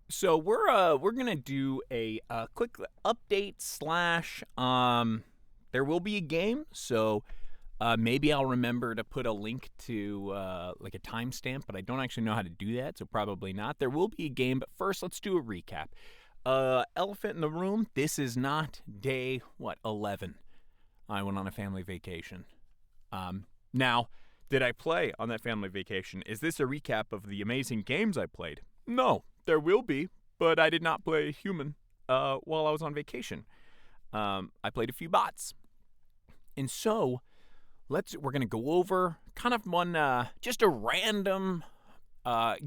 So we're gonna do a quick update slash there will be a game. So maybe I'll remember to put a link to like a timestamp, but I don't actually know how to do that, so probably not. There will be a game, but first let's do a recap. Elephant in the room. This is not day 11. I went on a family vacation. Now, did I play on that family vacation? Is this a recap of the amazing games I played? No, there will be, but I did not play human while I was on vacation. I played a few bots, and so we're gonna go over kind of one just a random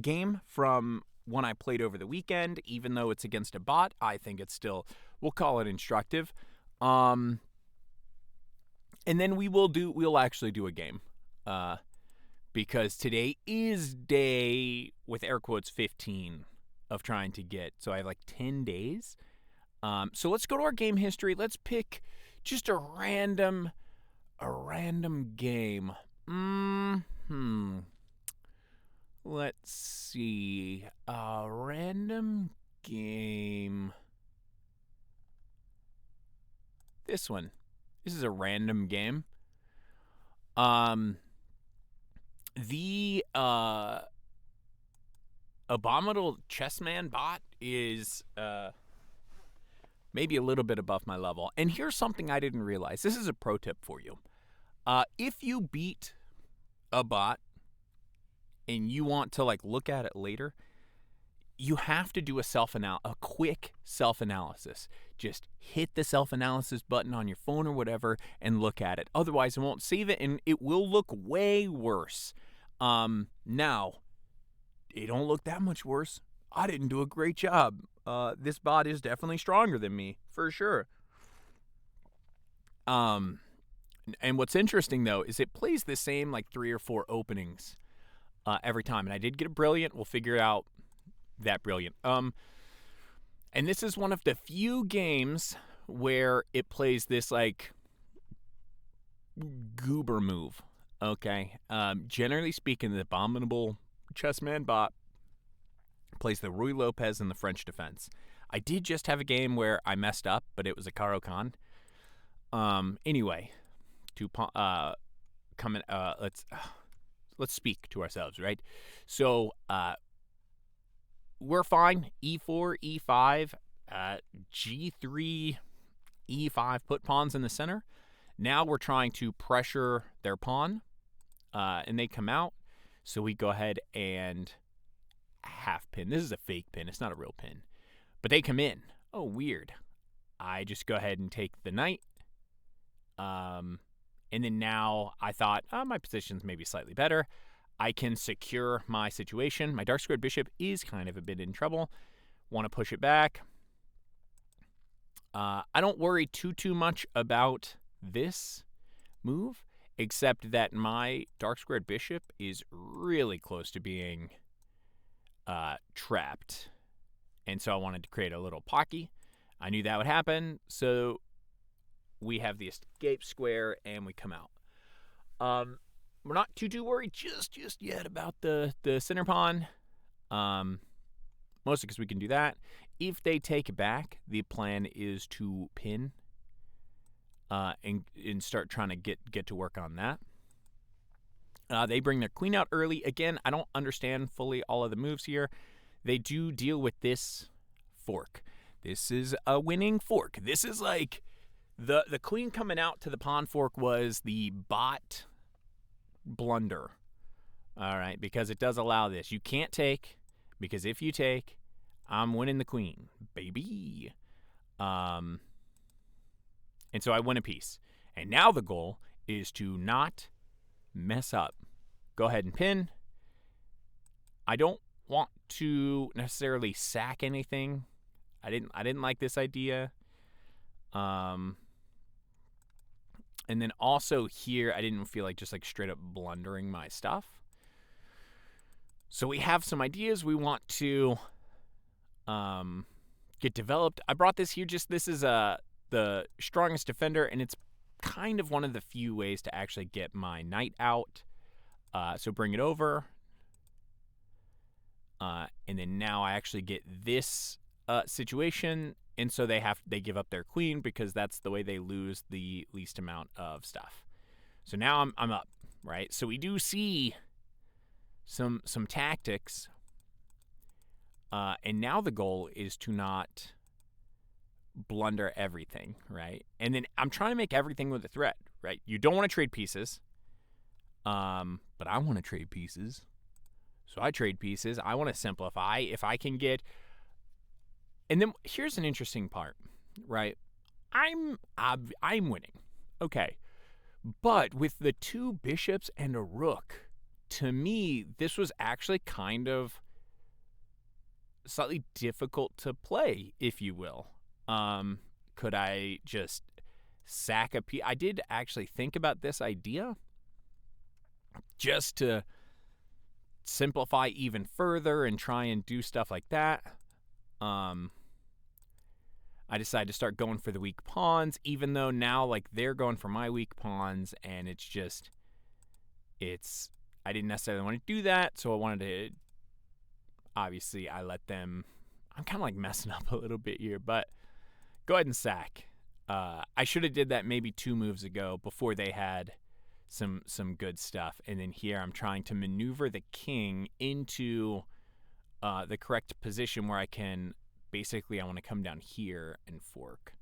game from one I played over the weekend. Even though it's against a bot, I think it's still, we'll call it instructive. Um, and then we'll actually do a game. Because today is day, with air quotes, 15 of trying to get. So I have like 10 days. So let's go to our game history. Let's pick just a random game. Let's see. A random game. This one. This is a random game. The Abominable Chessman bot is maybe a little bit above my level. And here's something I didn't realize. This is a pro tip for you. If you beat a bot and you want to like look at it later, you have to do a quick self-analysis. Just hit the self-analysis button on your phone or whatever and look at it. Otherwise, it won't save it and it will look way worse. Now, it don't look that much worse. I didn't do a great job. This bot is definitely stronger than me, for sure. And what's interesting though is it plays the same like 3 or 4 openings every time. And I did get a brilliant. We'll figure out that brilliant. And this is one of the few games where it plays this like goober move. Okay. Generally speaking, the Abominable Chessman bot plays the Ruy Lopez in the French defense. I did just have a game where I messed up, but it was a Caro Kann. Anyway, to come let's speak to ourselves, right? So we're fine. E4, E5, G3, E5. Put pawns in the center. Now we're trying to pressure their pawn, and they come out. So we go ahead and half pin. This is a fake pin. It's not a real pin. But they come in. Oh, weird. I just go ahead and take the knight. And then now I thought, my position's maybe slightly better. I can secure my situation. My dark squared bishop is kind of a bit in trouble. Want to push it back. I don't worry too much about this move, except that my dark squared bishop is really close to being trapped. And so I wanted to create a little pocky. I knew that would happen, so we have the escape square, and we come out. We're not too worried just yet about the center pawn, mostly because we can do that. If they take back, the plan is to pin and start trying to get to work on that. They bring their queen out early. Again, I don't understand fully all of the moves here. They do deal with this fork. This is a winning fork. This is like the queen coming out to the pawn fork was the bot blunder. All right, because it does allow this. You can't take, because if you take, I'm winning the queen, baby. And so I win a piece. And now the goal is to not mess up. Go ahead and pin. I don't want to necessarily sack anything. I didn't like this idea. And then also here, I didn't feel like just like straight up blundering my stuff. So we have some ideas we want to get developed. I brought this here this is the strongest defender, and it's kind of one of the few ways to actually get my knight out. So bring it over. And then now I actually get this situation, and so they give up their queen because that's the way they lose the least amount of stuff. So now I'm up, right? So we do see some tactics, and now the goal is to not blunder everything, right? And then I'm trying to make everything with a threat, right? You don't want to trade pieces, but I want to trade pieces. So I trade pieces. I want to simplify. If I can get, and then here's an interesting part, right? I'm winning, okay, but with the 2 bishops and a rook, to me this was actually kind of slightly difficult to play, if you will. Could I just sack a piece? I did actually think about this idea just to simplify even further and try and do stuff like that. I decided to start going for the weak pawns, even though now like they're going for my weak pawns, and I didn't necessarily want to do that, so I wanted to, obviously I let them, I'm kind of like messing up a little bit here, but go ahead and sack. I should have did that maybe 2 moves ago before they had some good stuff. And then here I'm trying to maneuver the king into the correct position where I can, basically I want to come down here and fork.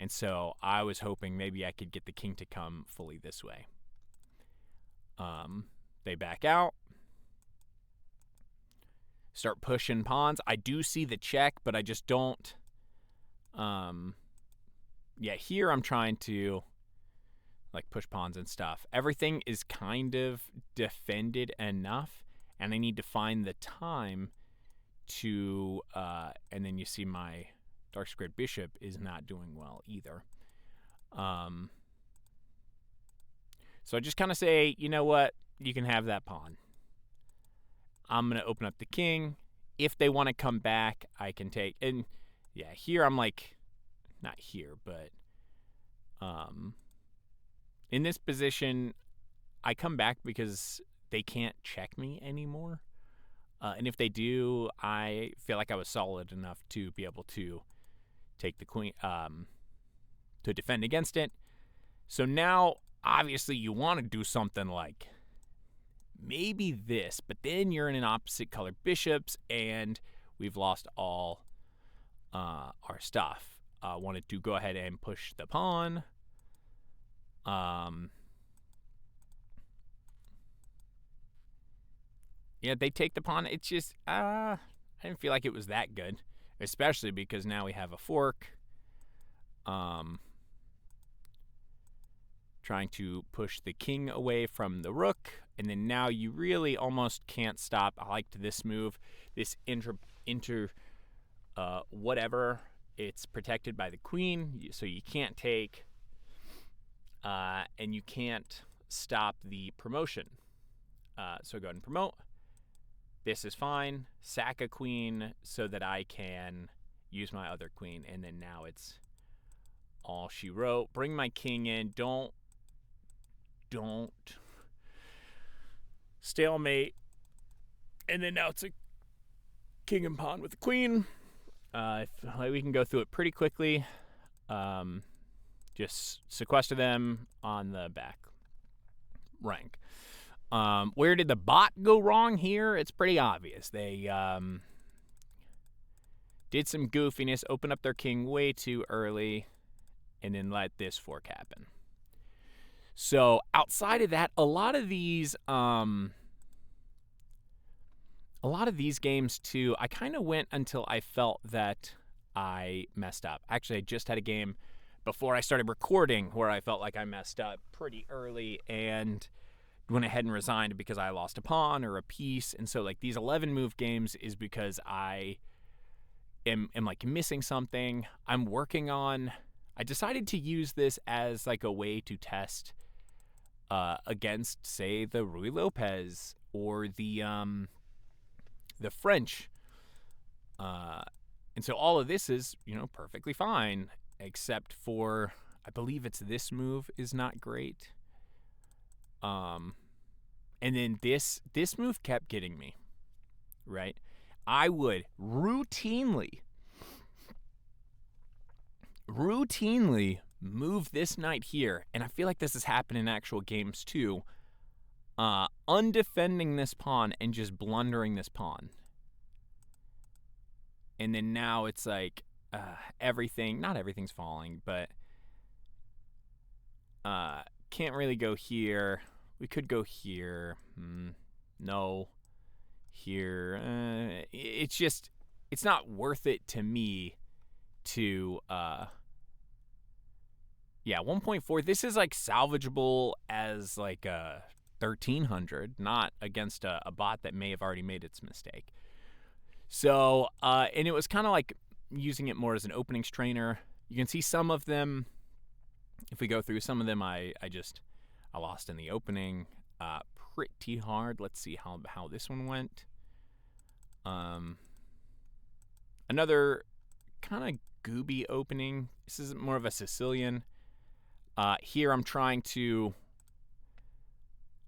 And so I was hoping maybe I could get the king to come fully this way. They back out. Start pushing pawns. I do see the check, but I just don't. Yeah, here I'm trying to like push pawns and stuff. Everything is kind of defended enough, and I need to find the time to, and then you see my dark squared bishop is not doing well either. So I just kind of say, you know what, you can have that pawn. I'm going to open up the king. If they want to come back, I can take, and yeah, here I'm like, not here, but in this position, I come back because they can't check me anymore. And if they do, I feel like I was solid enough to be able to take the queen, to defend against it. So now, obviously, you want to do something like maybe this, but then you're in an opposite color bishops, and we've lost all our stuff. Wanted to go ahead and push the pawn. Yeah, they take the pawn. It's just, I didn't feel like it was that good, especially because now we have a fork. Trying to push the king away from the rook, and then now you really almost can't stop. I liked this move, this whatever. It's protected by the queen, so you can't take, and you can't stop the promotion. So go ahead and promote. This is fine. Sack a queen so that I can use my other queen, and then now it's all she wrote. Bring my king in. Don't stalemate. And then now it's a king and pawn with the queen. We can go through it pretty quickly. Just sequester them on the back rank. Where did the bot go wrong here? It's pretty obvious. They did some goofiness, open up their king way too early, and then let this fork happen. So outside of that, a lot of these games too, I kind of went until I felt that I messed up. Actually, I just had a game before I started recording where I felt like I messed up pretty early and went ahead and resigned because I lost a pawn or a piece. And so like these 11 move games is because I am like missing something. I'm working on, I decided to use this as like a way to test against, say, the Ruy Lopez or the French. And so all of this is, perfectly fine, except for, I believe it's this move is not great. And then this move kept getting me, right? I would routinely move this knight here, and I feel like this has happened in actual games too, undefending this pawn and just blundering this pawn. And then now it's like not everything's falling, but can't really go here. We could go here. No. Here. It's not worth it to me to 1.4. This is like salvageable as like a 1300, not against a bot that may have already made its mistake. So, and it was kind of like using it more as an openings trainer. You can see some of them. If we go through some of them, I lost in the opening pretty hard. Let's see how this one went. Another kind of gooby opening. This is more of a Sicilian. Here I'm trying to.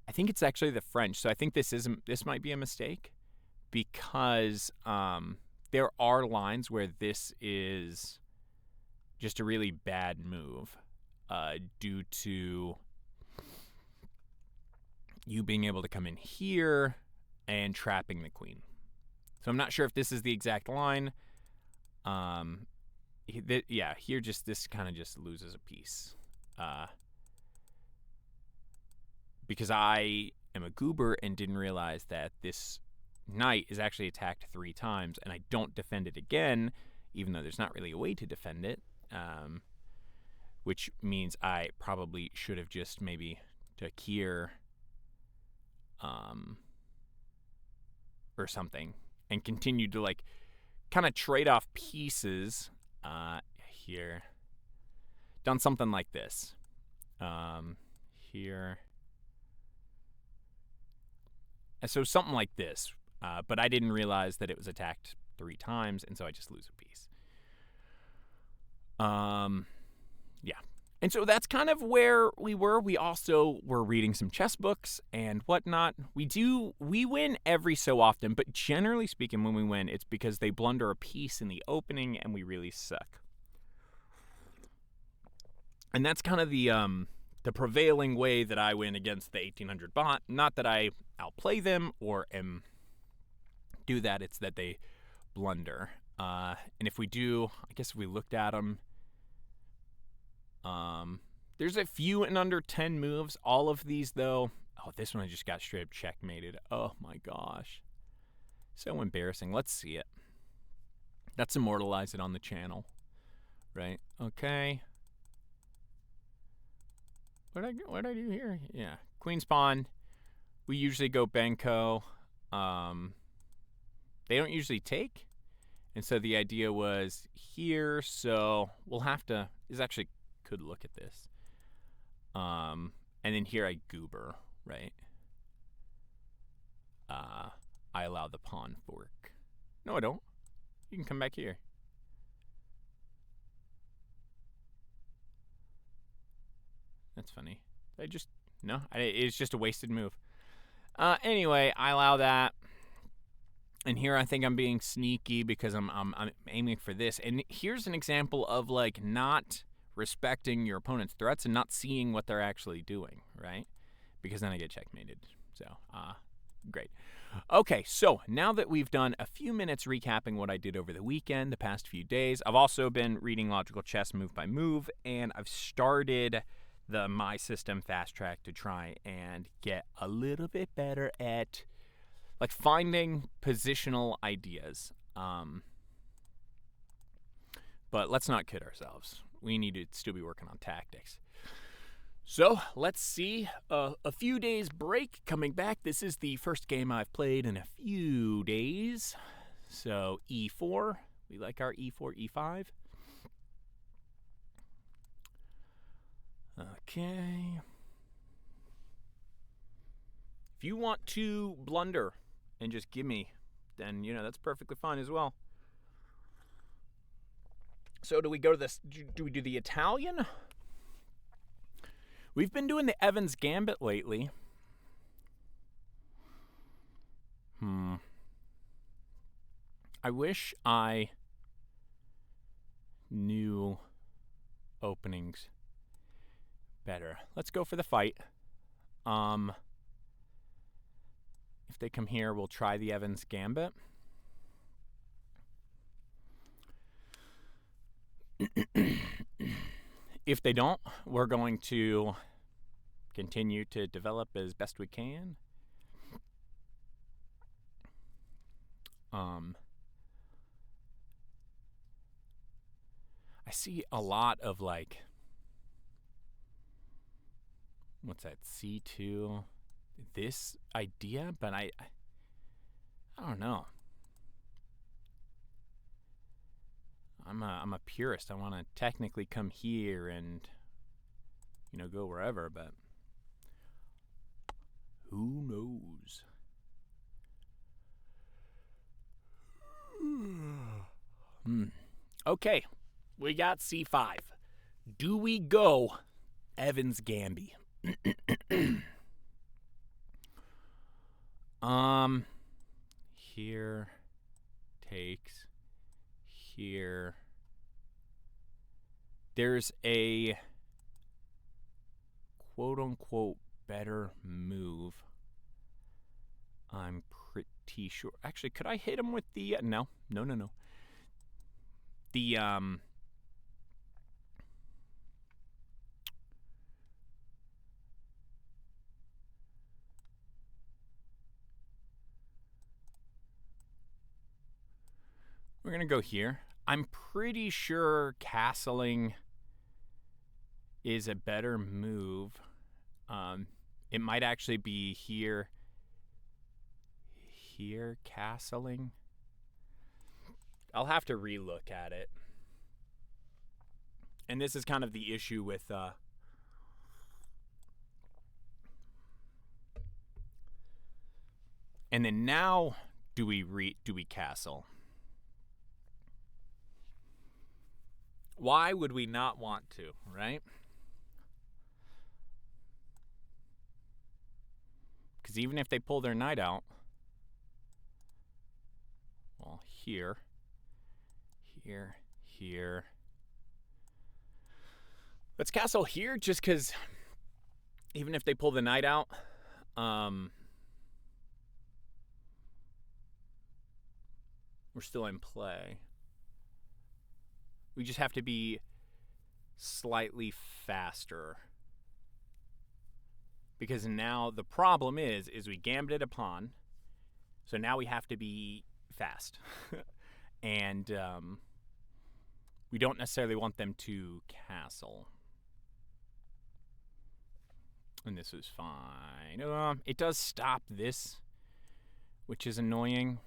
I think it's actually the French. So I think this might be a mistake, because there are lines where this is just a really bad move due to you being able to come in here and trapping the queen. So I'm not sure if this is the exact line. Here this kind of just loses a piece. Because I am a goober and didn't realize that this knight is actually attacked 3 times, and I don't defend it again, even though there's not really a way to defend it, which means I probably should have just maybe took here or something and continued to like kind of trade off pieces here. Done something like this here. And so something like this, but I didn't realize that it was attacked 3 times, and so I just lose a piece. Yeah. And so that's kind of where we were. We also were reading some chess books and whatnot. We win every so often, but generally speaking, when we win, it's because they blunder a piece in the opening and we really suck. And that's kind of the prevailing way that I win against the 1800 bot. Not that I outplay them or do that, it's that they blunder. And if we do, I guess if we looked at them, there's a few in under 10 moves. All of these, though, this one I just got straight up checkmated. Oh my gosh. So embarrassing. Let's see it. Let's immortalize it on the channel. Right? Okay. What I do here? Yeah. Queen's pawn. We usually go Benko. They don't usually take. And so the idea was here, so we'll have to, actually could look at this. And then here I goober, right? I allow the pawn fork. No, I don't. You can come back here. That's funny. It's just a wasted move. Anyway, I allow that. And here I think I'm being sneaky because I'm aiming for this. And here's an example of like not respecting your opponent's threats and not seeing what they're actually doing, right? Because then I get checkmated. So, great. Okay, so now that we've done a few minutes recapping what I did over the weekend, the past few days, I've also been reading Logical Chess move by move, and I've started the My System Fast Track to try and get a little bit better at like finding positional ideas. But let's not kid ourselves. We need to still be working on tactics. So let's see. A few days break coming back. This is the first game I've played in a few days. So E4. We like our E4, E5. Okay. If you want to blunder and just give me, then, that's perfectly fine as well. So do we go to this? Do we do the Italian? We've been doing the Evans Gambit lately. I wish I knew openings better. Let's go for the fight. If they come here, we'll try the Evans Gambit. If they don't, we're going to continue to develop as best we can. I see a lot of like, what's that, C2, this idea, but I don't know. I'm a purist. I want to technically come here and, go wherever, but who knows? Okay, we got C5. Do we go Evans Gamby? Here takes here. There's a quote unquote better move. I'm pretty sure. Actually, could I hit him with the no. The we're going to go here. I'm pretty sure castling is a better move. It might actually be here castling. I'll have to relook at it. And this is kind of the issue with and then now do we castle? Why would we not want to, right? Because even if they pull their knight out, well, here. Let's castle here just because even if they pull the knight out, we're still in play. We just have to be slightly faster. Because now the problem is we gambited a pawn, so now we have to be fast. And we don't necessarily want them to castle. And this is fine. It does stop this, which is annoying.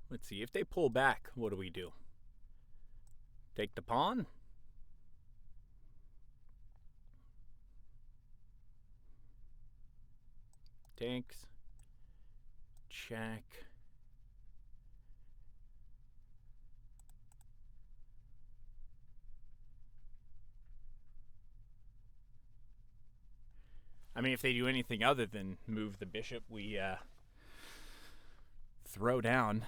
Let's see, if they pull back, what do we do? Take the pawn? Takes. Check. I mean, if they do anything other than move the bishop, we throw down.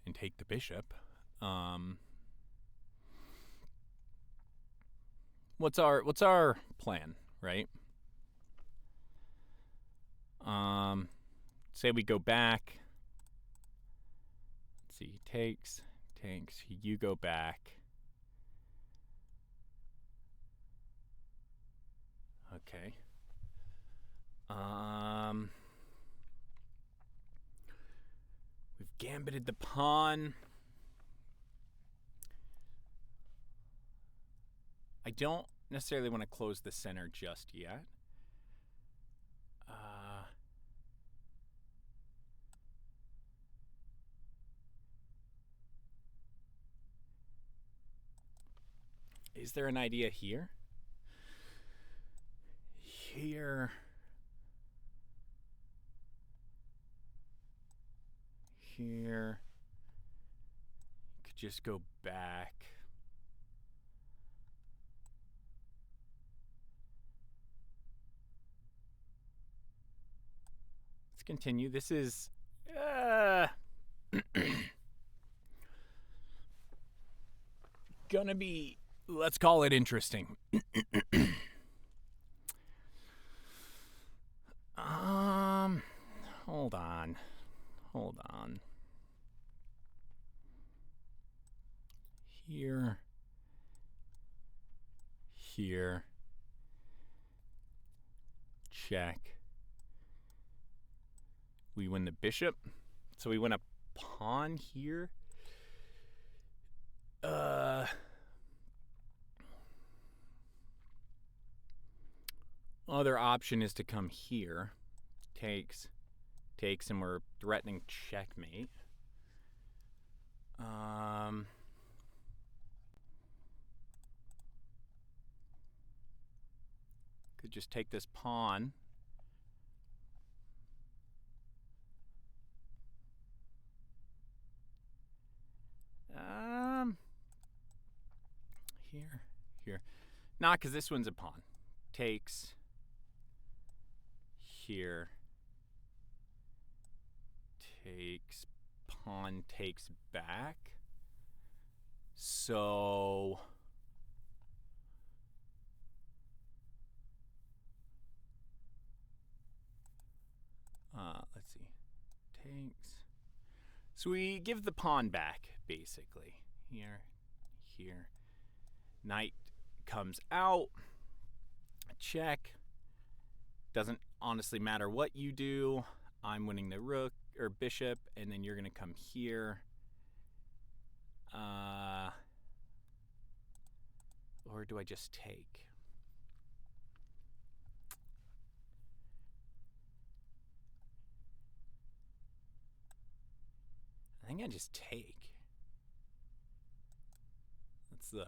And take the bishop. What's our plan, right? Say we go back. Let's see, takes, you go back. Okay. We've gambited the pawn. I don't necessarily want to close the center just yet. Is there an idea here? Here. Here. You could just go back. Let's continue. This is gonna be, let's call it interesting. Hold on. Here. Check. We win the bishop. So we win a pawn here. Other option is to come here. Takes, and we're threatening checkmate. Could just take this pawn. Here. Not because this one's a pawn. Takes. Here. Takes. Pawn takes back. So let's see. Takes. So we give the pawn back, basically. Here. Knight comes out. Check. Doesn't honestly matter what you do. I'm winning the rook or bishop, and then you're going to come here. Or do I just take? I think I just take. Let's look.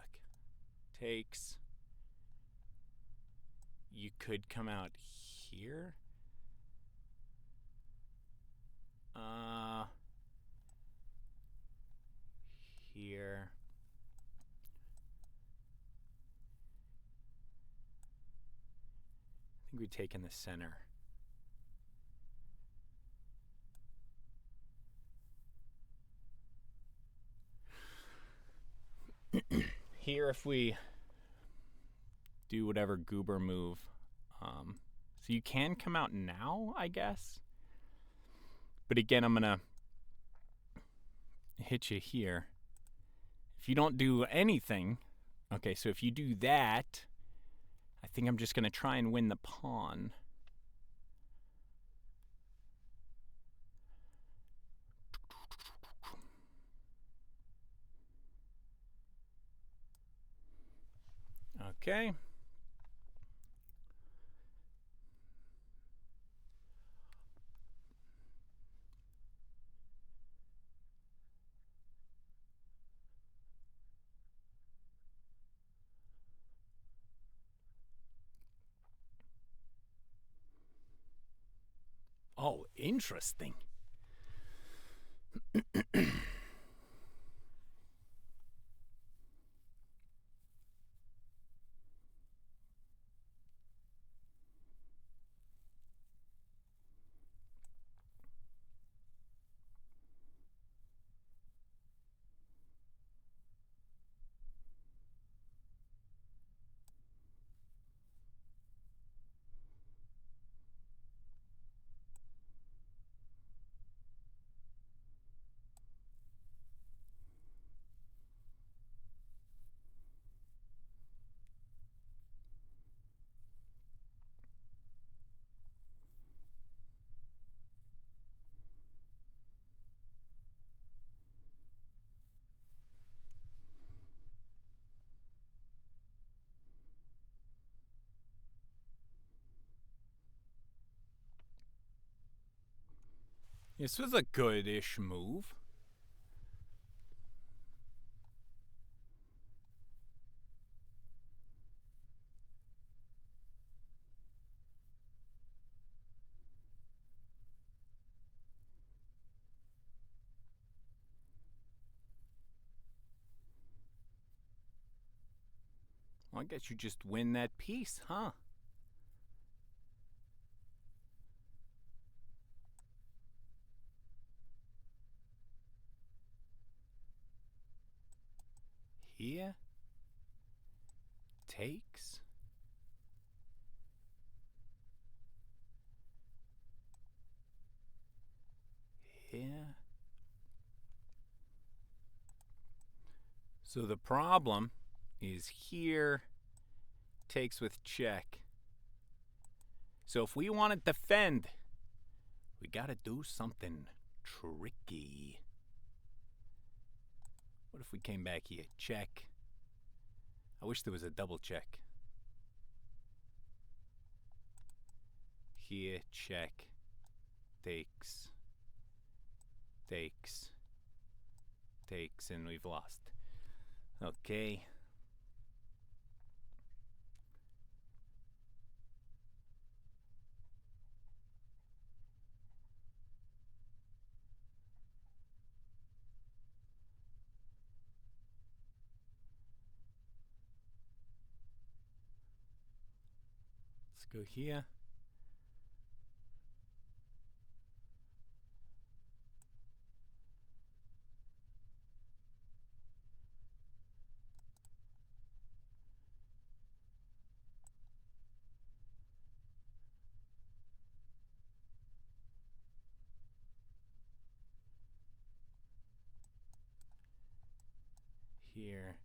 Takes. You could come out here. Here. I think we take in the center. Here, if we do whatever goober move, so you can come out now, I guess. But again, I'm gonna hit you here. If you don't do anything, okay, so if you do that, I think I'm just gonna try and win the pawn. Okay. Oh, interesting. This was a good-ish move. Well, I guess you just win that piece, huh? Here. Takes. Here. So the problem is here takes with check. So if we want to defend, we gotta do something tricky. What if we came back here? Check. I wish there was a double check. Here, check. Takes. Takes. Takes, and we've lost. Okay. Let's go here. Here.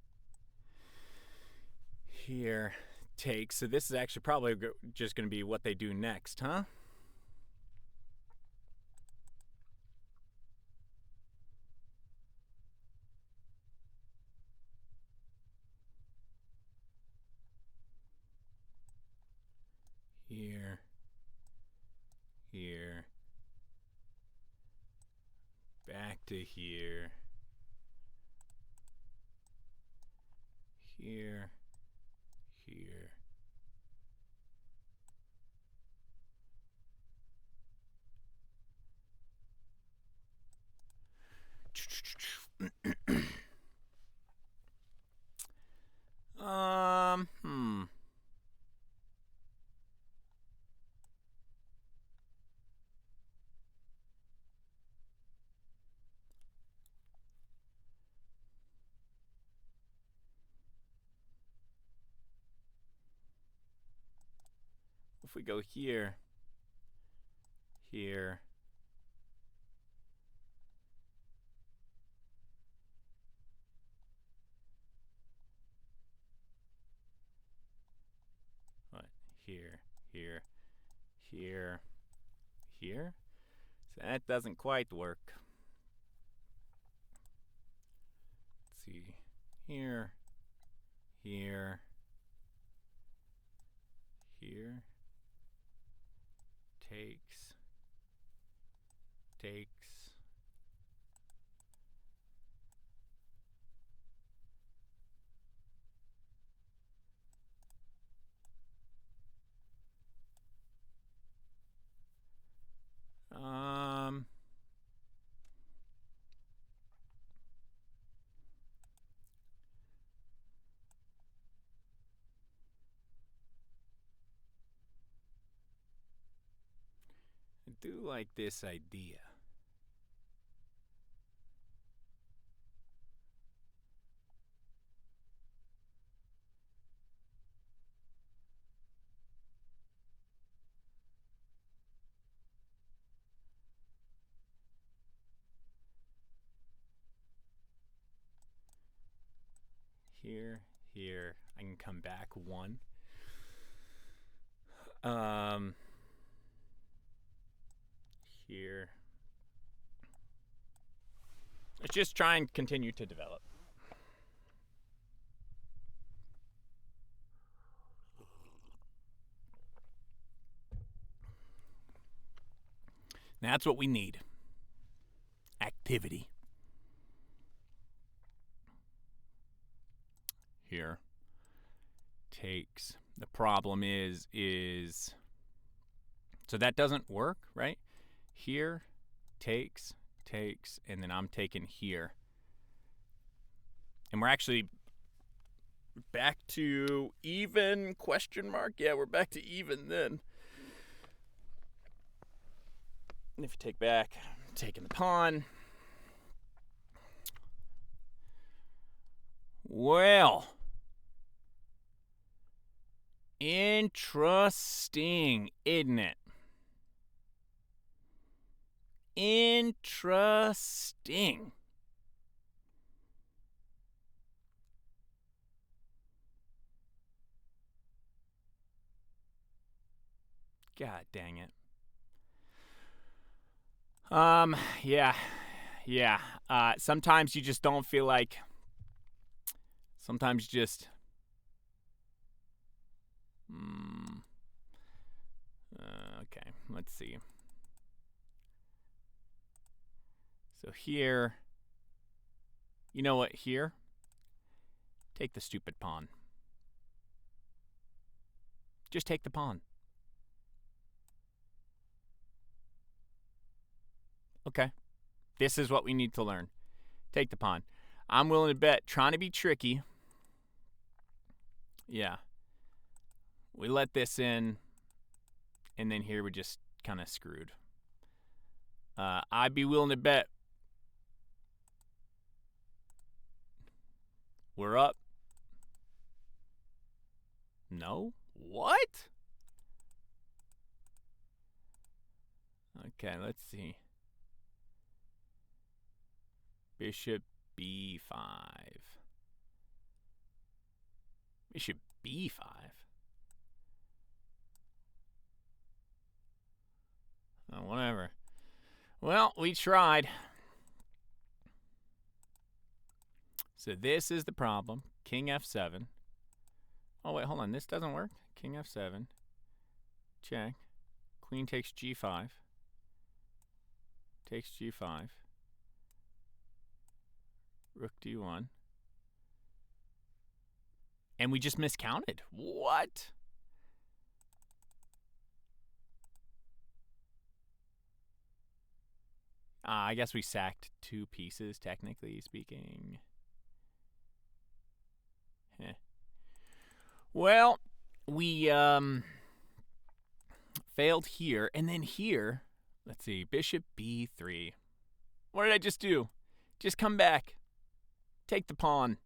Here. Takes. So this is actually probably just going to be what they do next, huh? Here. Here. Back to here. Here. Here. Hmm. If we go here, here, what? Here, here, here, here. So that doesn't quite work. Let's see. Here, here, here. Takes. Takes. I do like this idea. Here, here. I can come back one. Here. Let's just try and continue to develop. That's what we need. activity. Here takes. The problem is so that doesn't work, right? Here takes, and then I'm taking here. And we're actually back to even, question mark? Yeah, we're back to even then. And if you take back, I'm taking the pawn. Well, interesting, isn't it? Interesting. God dang it. Yeah. Sometimes you just don't feel like. Sometimes you just. Okay, let's see. So here. You know what? Here. Take the stupid pawn. Just take the pawn. Okay. This is what we need to learn. Take the pawn. I'm willing to bet, trying to be tricky. Yeah. We let this in, and then here we're just kind of screwed. I'd be willing to bet we're up. No? What? Okay, let's see. Bishop b5. Bishop b5. Oh, whatever. Well, we tried. So this is the problem. King f7. Oh, wait, hold on. This doesn't work. King f7. Check. Queen takes g5. Takes g5. Rook d1. And we just miscounted. What? I guess we sacked 2 pieces, technically speaking. Well, we failed here. And then here, let's see, bishop b3. What did I just do? Just come back. Take the pawn.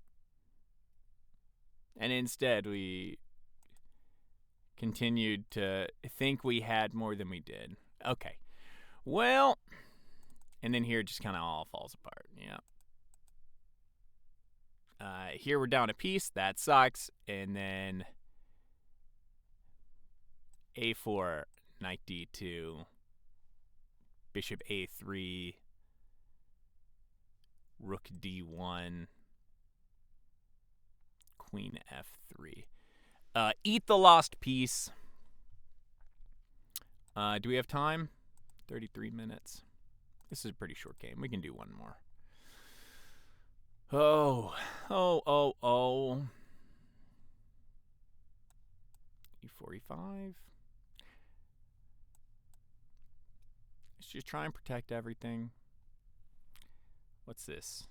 And instead, we continued to think we had more than we did. Okay. Well, and then here it just kind of all falls apart. Yeah. Here we're down a piece. That sucks. And then a4, knight d2, bishop a3, rook d1, queen f3. Eat the lost piece. Do we have time? 33 minutes. This is a pretty short game. We can do one more. Oh. e4, e5. Let's just try and protect everything. What's this?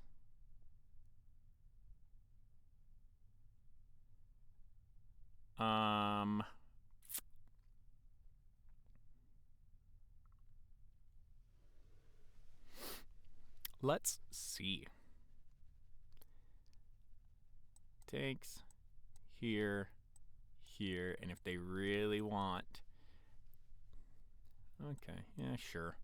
Let's see. Takes here, and if they really want. Okay, yeah, sure.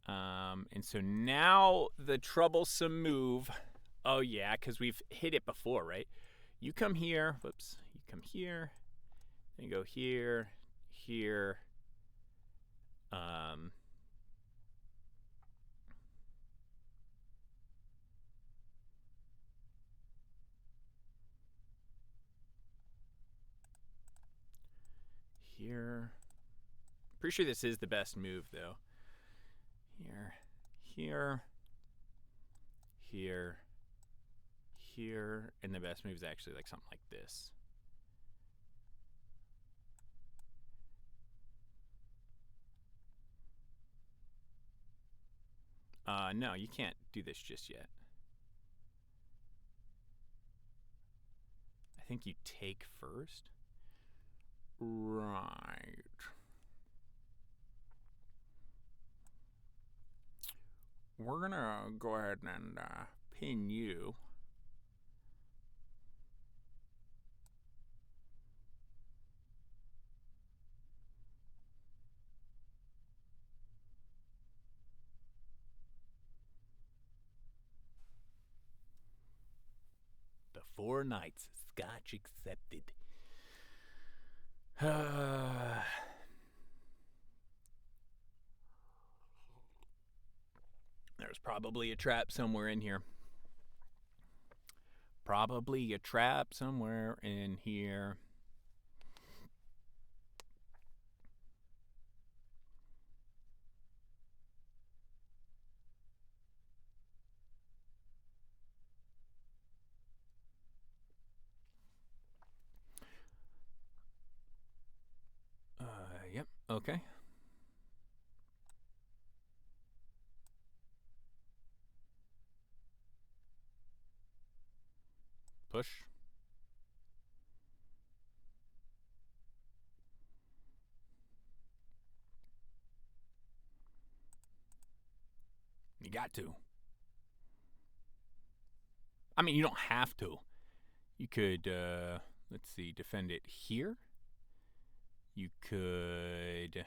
And so now the troublesome move. Oh, yeah, because we've hit it before, right? You come here. Whoops. You come here. Then you go here, here. Here. Pretty sure this is the best move, though. Here, here, here, here, and the best move is actually like something like this. No, you can't do this just yet. I think you take first. Right. We're gonna go ahead and pin you. The 4 Knights, Scotch accepted. There's probably a trap somewhere in here. Probably a trap somewhere in here. Yep, okay. Push. You got to. I mean, you don't have to. You could, let's see, defend it here. You could,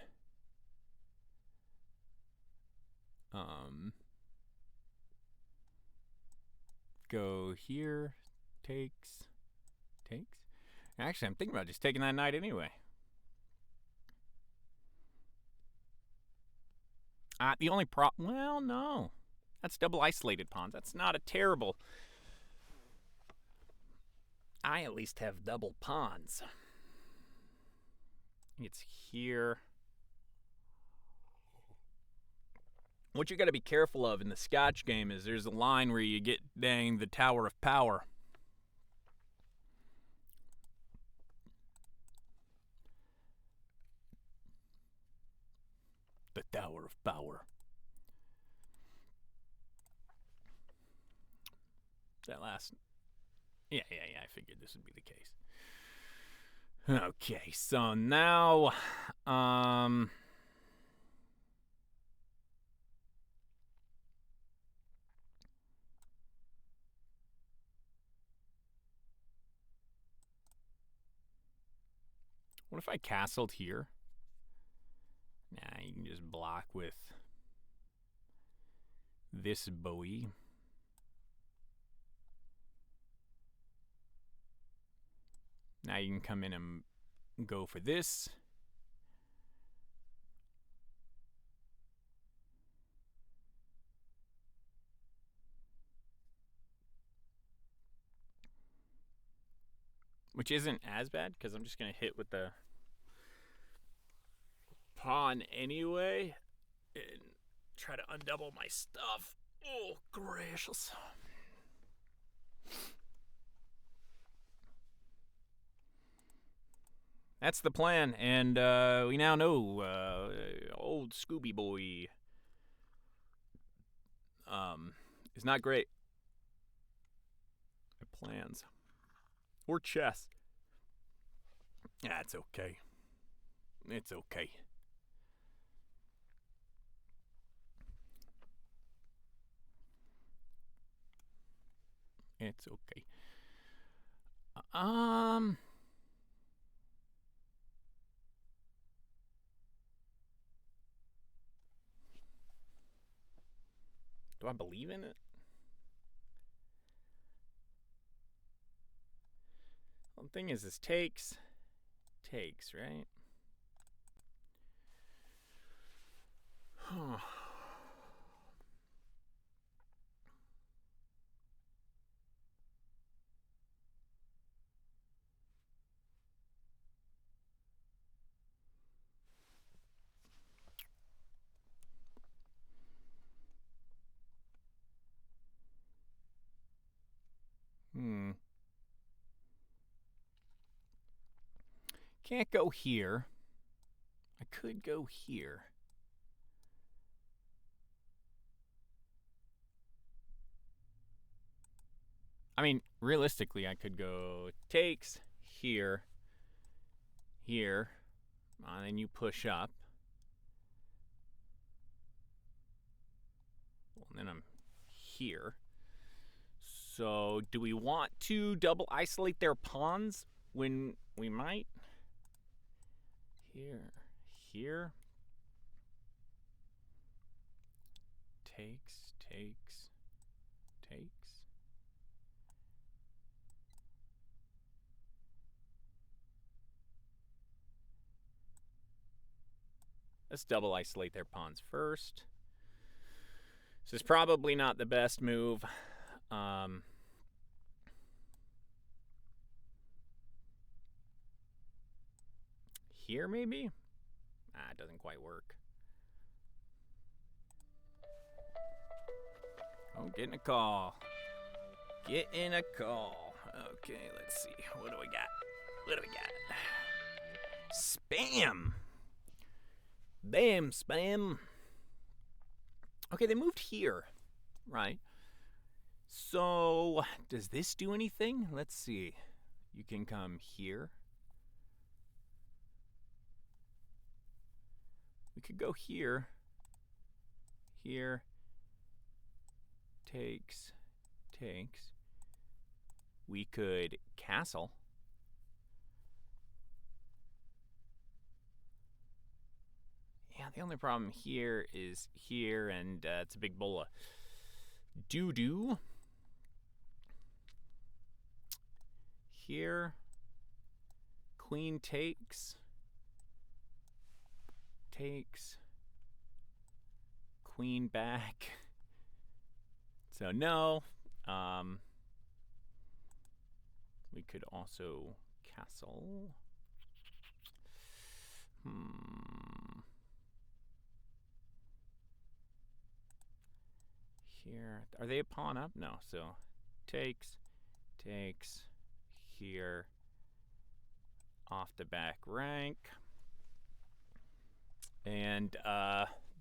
go here. Takes. Actually, I'm thinking about just taking that knight anyway. The only well, no. That's double isolated pawns. That's not a terrible. I at least have double pawns. It's here. What you got to be careful of in the Scotch game is there's a line where you get dang the Tower of Power. The Tower of Power. That last. Yeah, I figured this would be the case. Okay, so now, what if I castled here? Nah, you can just block with this Bowie. Now you can come in and go for this. Which isn't as bad, because I'm just going to hit with the pawn anyway. And try to undouble my stuff. Oh, gracious. That's the plan, and we now know old Scooby Boy is not great at plans or chess. That's okay. It's okay. It's okay. Do I believe in it? Well, the thing is, this takes, right? Can't go here. I could go here. I mean, realistically, I could go takes here, here, and then you push up. Well, and then I'm here. So, do we want to double isolate their pawns when we might? Here, here. Takes, takes, takes. Let's double isolate their pawns first. This is probably not the best move. Here, maybe? It doesn't quite work. Oh, getting a call. Getting a call. Okay, let's see. What do we got? What do we got? Spam! Bam, spam. Okay, they moved here, right? So, does this do anything? Let's see. You can come here. We could go here. Here. Takes. Takes. We could castle. Yeah, the only problem here is here, and it's a big bowl of doo-doo. Here. Queen takes. Takes. Queen back. So no. We could also castle. Here. Are they a pawn up? No. So takes, takes, here, off the back rank. And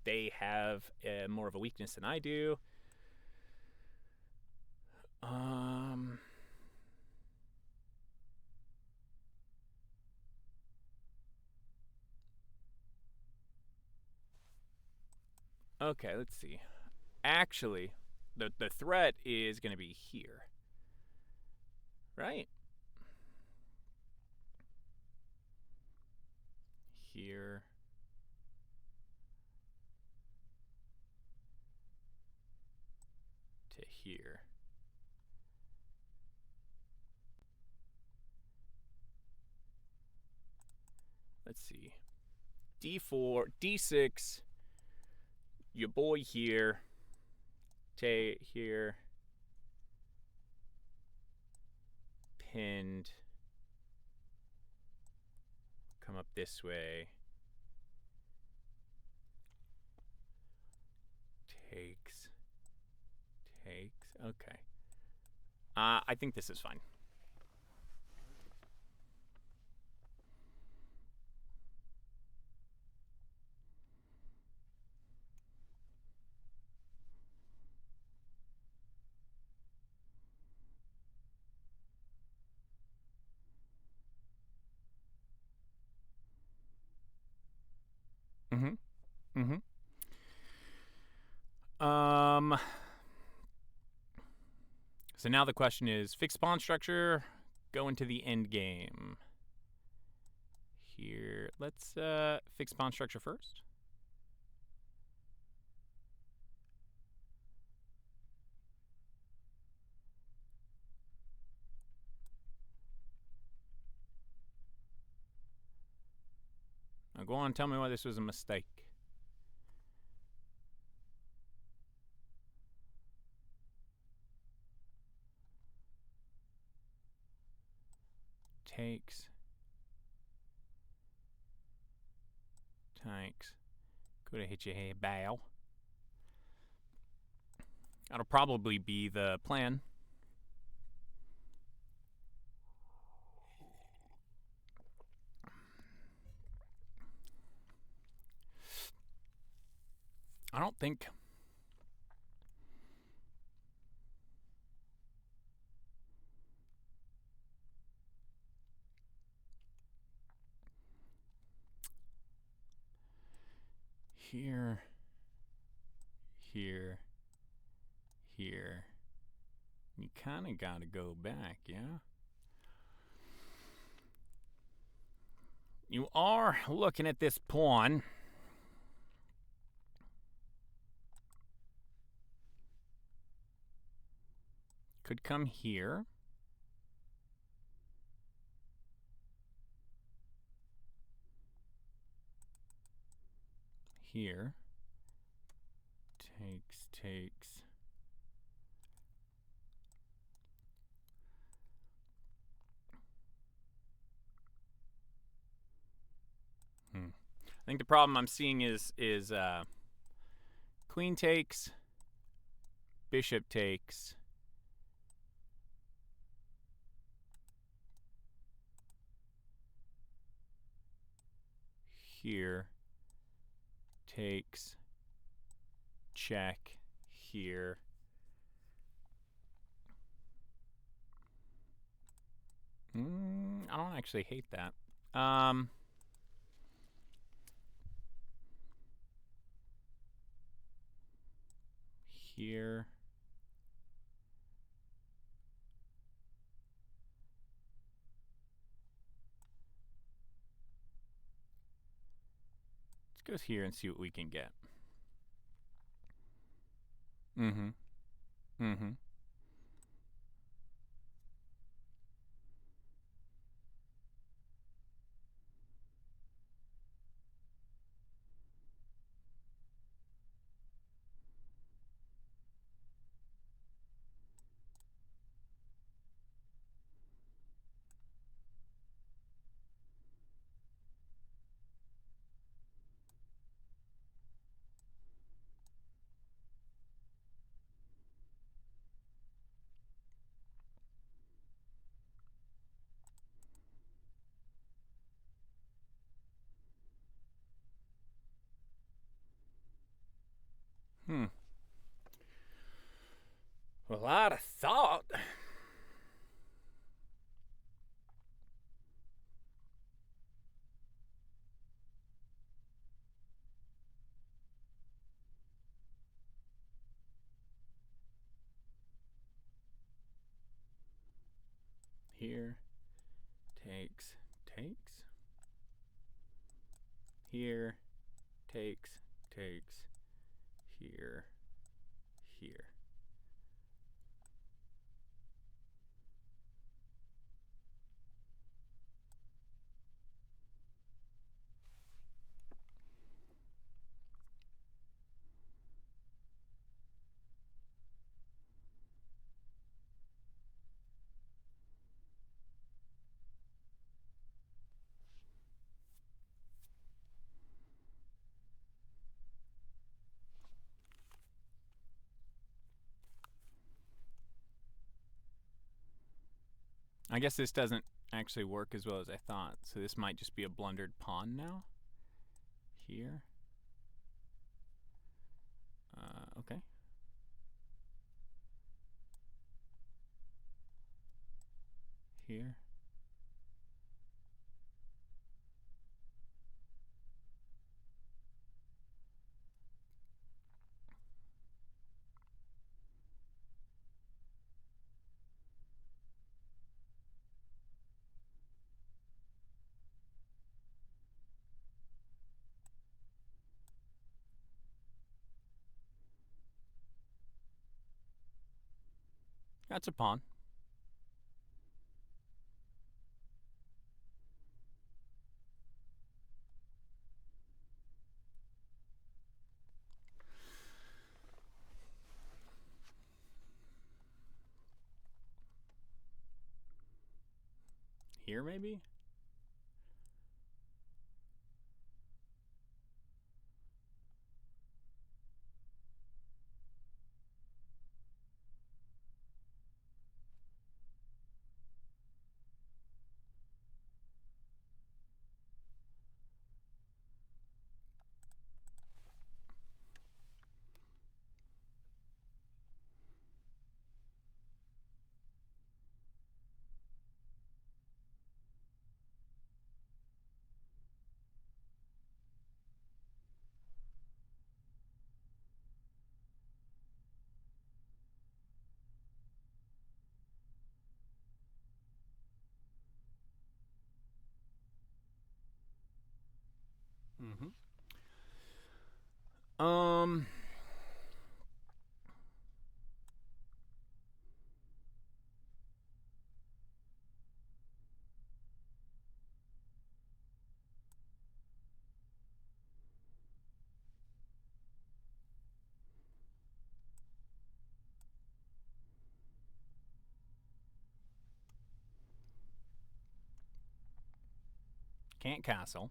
they have more of a weakness than I do. Okay, let's see. Actually, the threat is going to be here. Right? Here. To here. Let's see. D4, D6. Your boy here. Here. Pinned. Come up this way. Takes. Takes. Okay. I think this is fine. So now the question is, fixed pawn structure, go into the end game. Here, let's fix pawn structure first. Now go on, tell me why this was a mistake. Takes. Takes. Could have hit your head bow. That'll probably be the plan. think. Here, here, here. You kind of got to go back, yeah? You are looking at this pawn. Could come here. Here. Takes. I think the problem I'm seeing is queen takes, bishop takes. Here, takes, check, here. I don't actually hate that. Here. Let's go here and see what we can get. A lot of thought. Here, takes. Here, takes. Here. I guess this doesn't actually work as well as I thought, so this might just be a blundered pawn now. Here. Okay. Here. That's a pawn. Here, maybe? Um. Can't castle.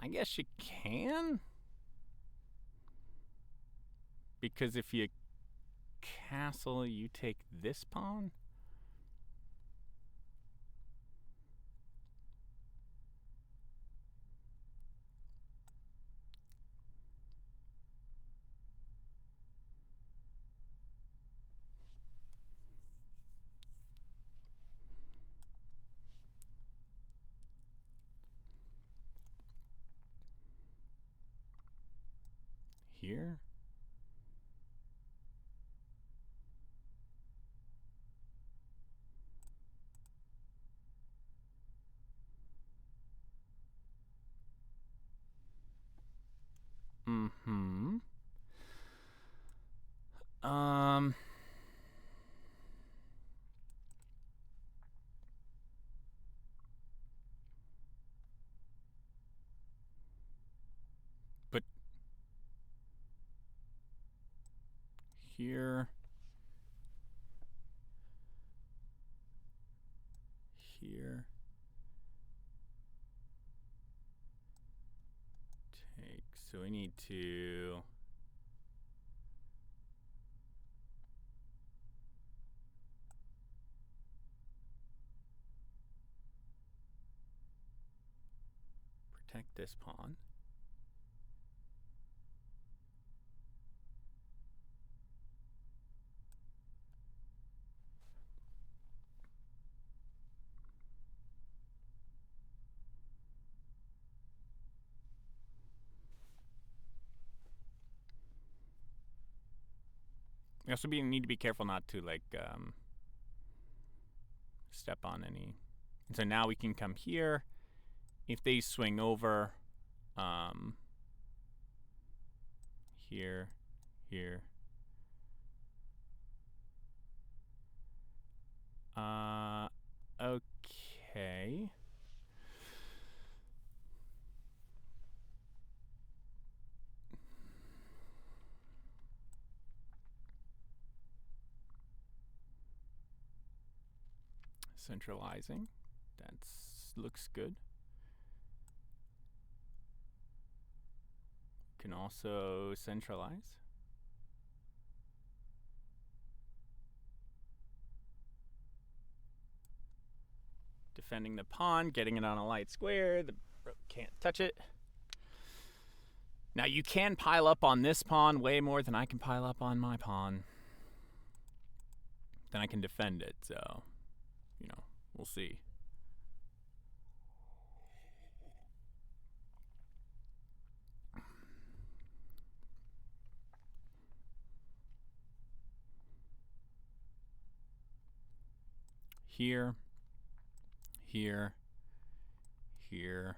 I guess you can. Because if you castle, you take this pawn. Here. Mm-hmm. Um. But here. Here. Take. So we need to. Protect this pawn. We also need to be careful not to step on any. And so now we can come here. If they swing over, here, here. Okay. Centralizing. That looks good. Can also centralize. Defending the pawn, getting it on a light square. The rook can't touch it. Now you can pile up on this pawn way more than I can pile up on my pawn. Then I can defend it, so, you know, we'll see. Here, here, here,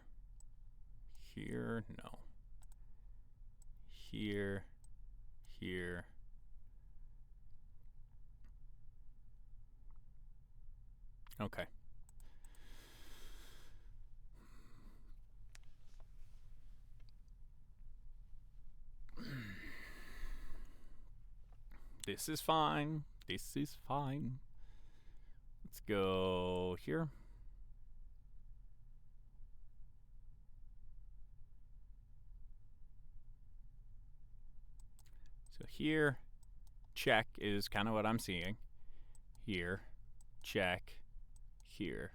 here, no. Here, here. Okay. This is fine. This is fine. Let's go here. So here, check is kind of what I'm seeing. Here, check, here.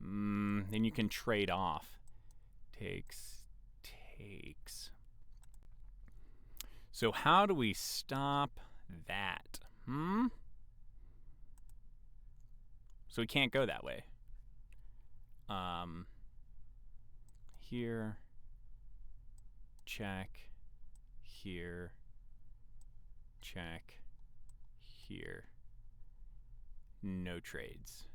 Then you can trade off. Takes. So how do we stop that? So we can't go that way. Here, check, here, check, here. No trades.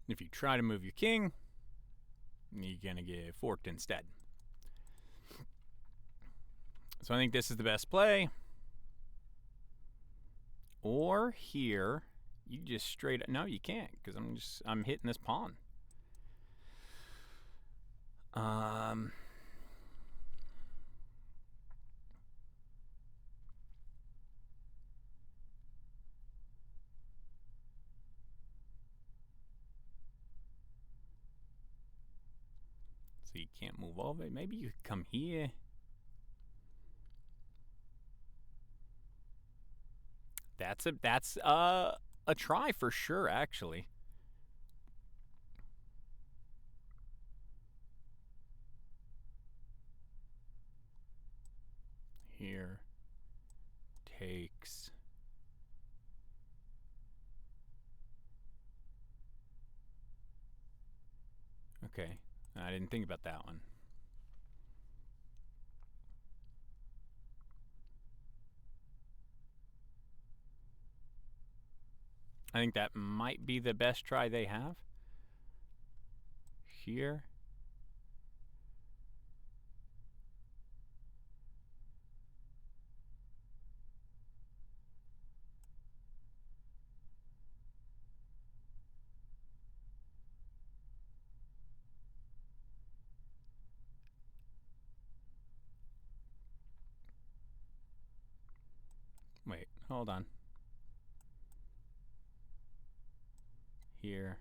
If you try to move your king, you're going to get forked instead. So I think this is the best play. Or here, you just straight up, no, you can't, because I'm hitting this pawn. So you can't move over. Maybe you could come here. That's a try for sure, actually. Here takes. Okay, I didn't think about that one. I think that might be the best try they have. Here. Wait, hold on. Here.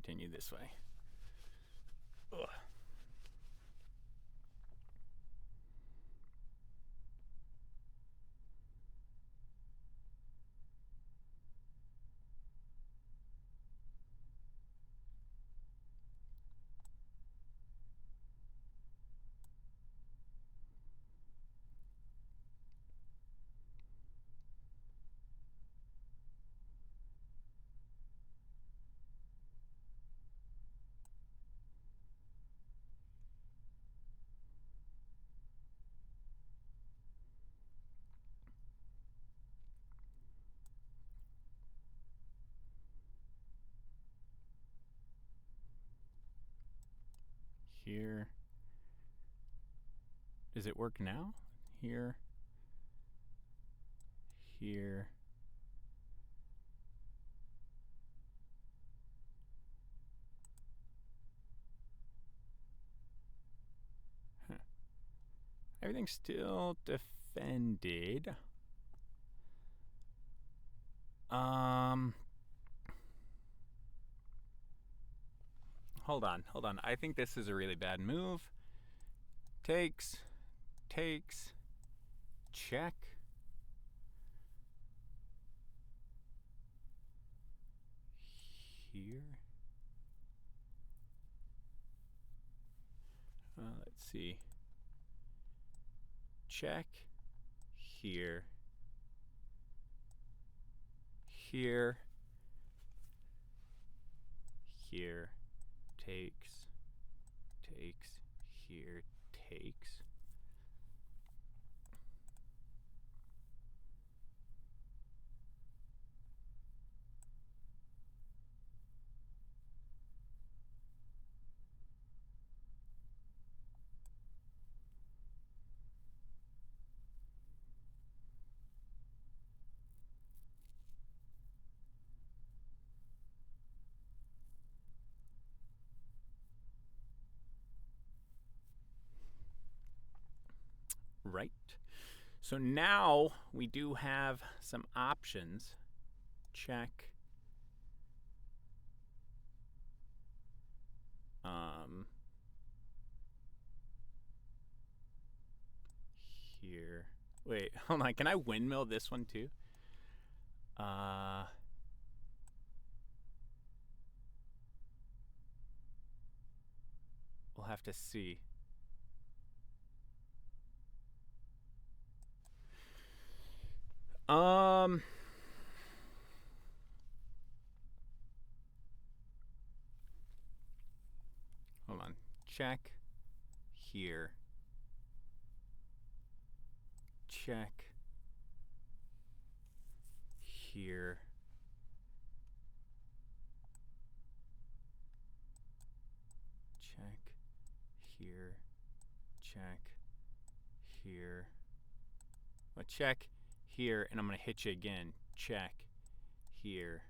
Continue this way. Ugh. Here. Does it work now? Here. Here. Huh. Everything's still defended. Hold on. I think this is a really bad move. Takes, check. Here. Let's see. Check. Here. Here. Here. Takes. Here. Takes. Right. So now we do have some options. Check. Here. Wait, hold on. Can I windmill this one too? We'll have to see. Hold on. Check. Here. Check. Here. check here, and I'm going to hit you again. Check here.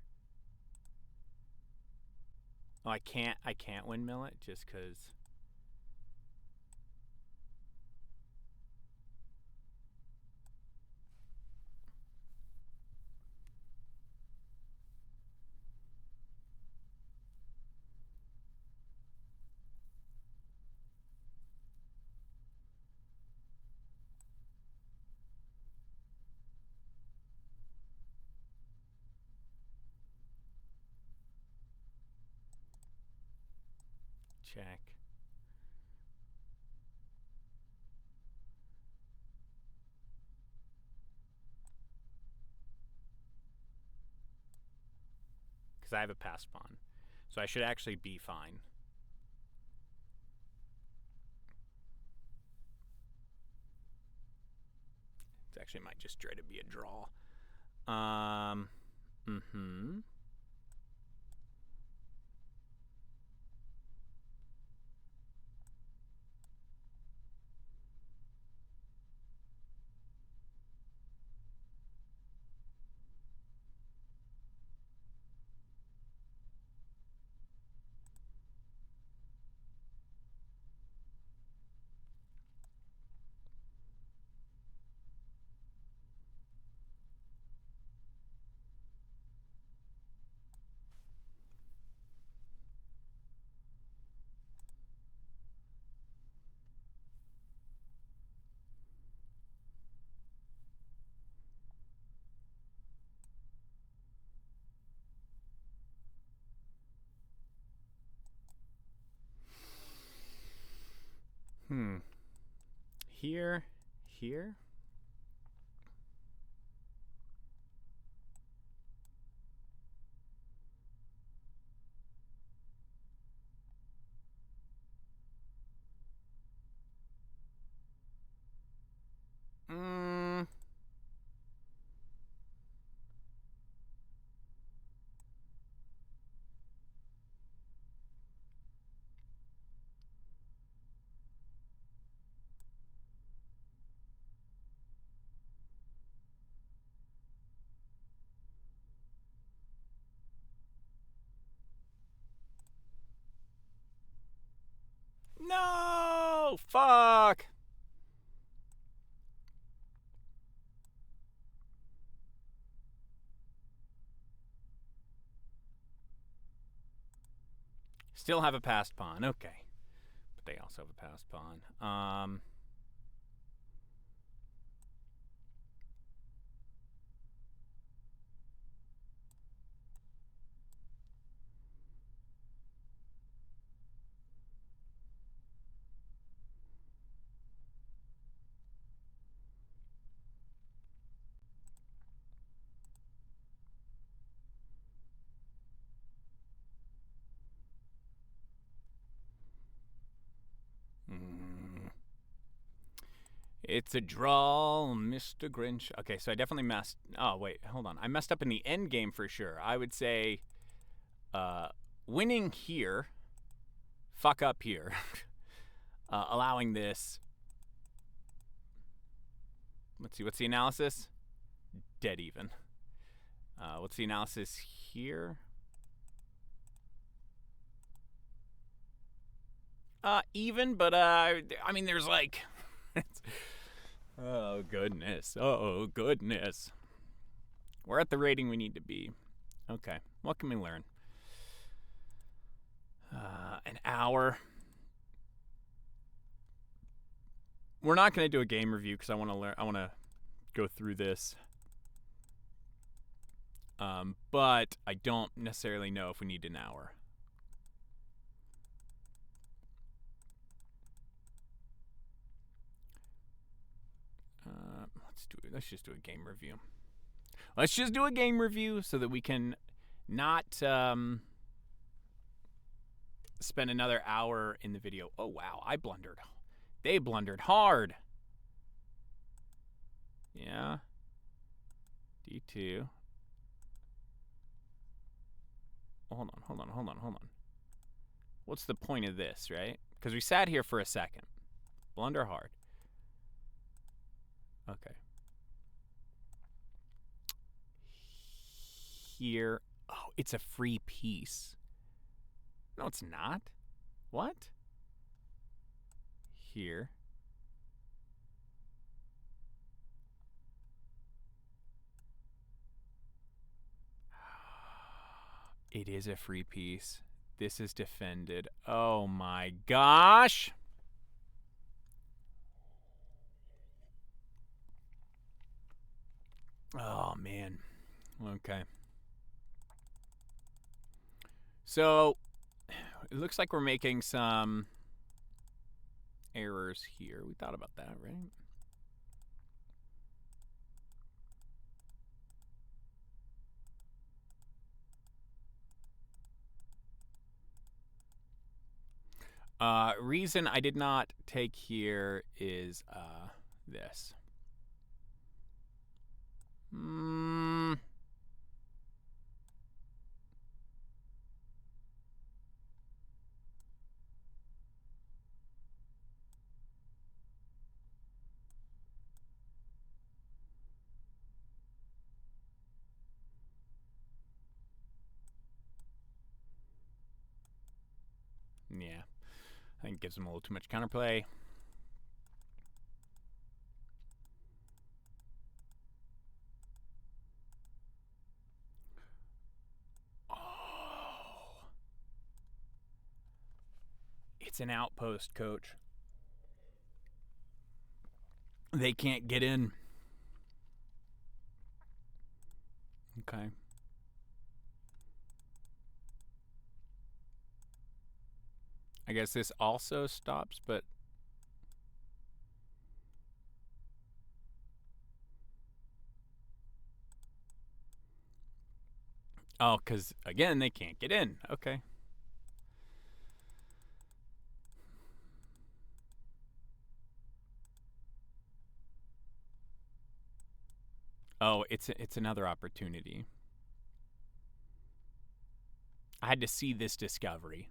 Oh, I can't windmill it just because. Check. Because I have a passed pawn. So I should actually be fine. It actually might just try to be a draw. Here. No! Fuck! Still have a passed pawn. Okay. But they also have a passed pawn. It's a draw, Mr. Grinch. Okay, so I definitely messed. Oh, wait, hold on. I messed up in the end game for sure. I would say winning here, fuck up here, allowing this. Let's see, what's the analysis? Dead even. What's the analysis here? Even, but I mean, there's like. Oh, goodness. Oh, goodness. We're at the rating we need to be. Okay, what can we learn? An hour. We're not going to do a game review because I want to learn. I want to go through this. But I don't necessarily know if we need an hour. Let's just do a game review. Let's just do a game review so that we can not spend another hour in the video. Oh, wow. I blundered. They blundered hard. Yeah. D2. Hold on. What's the point of this, right? Because we sat here for a second. Blunder hard. Okay. here. Oh, it's a free piece. No, it's not. What? Here. It is a free piece. This is defended. Oh my gosh! Oh man. Okay. So, it looks like we're making some errors here. We thought about that, right? Reason I did not take here is this. Yeah, I think it gives them a little too much counterplay. Oh, it's an outpost, coach. They can't get in. Okay. I guess this also stops, but oh, because again, they can't get in. Okay. Oh, it's another opportunity. I had to see this discovery.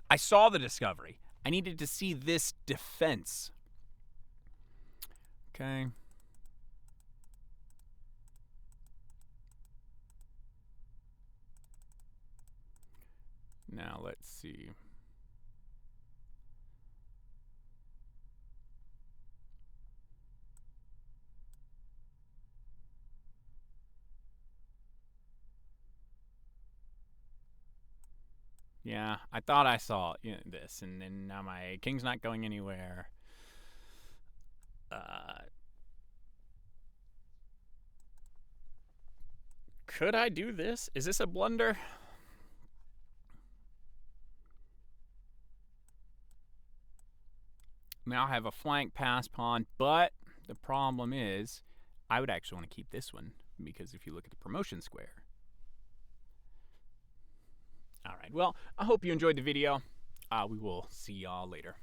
I saw the discovery. I needed to see this defense. Okay. Now let's see. Yeah, I thought I saw this, and then now my king's not going anywhere. Could I do this? Is this a blunder? Now I have a flank pass pawn, but the problem is I would actually want to keep this one because if you look at the promotion square. All right, well, I hope you enjoyed the video. We will see y'all later.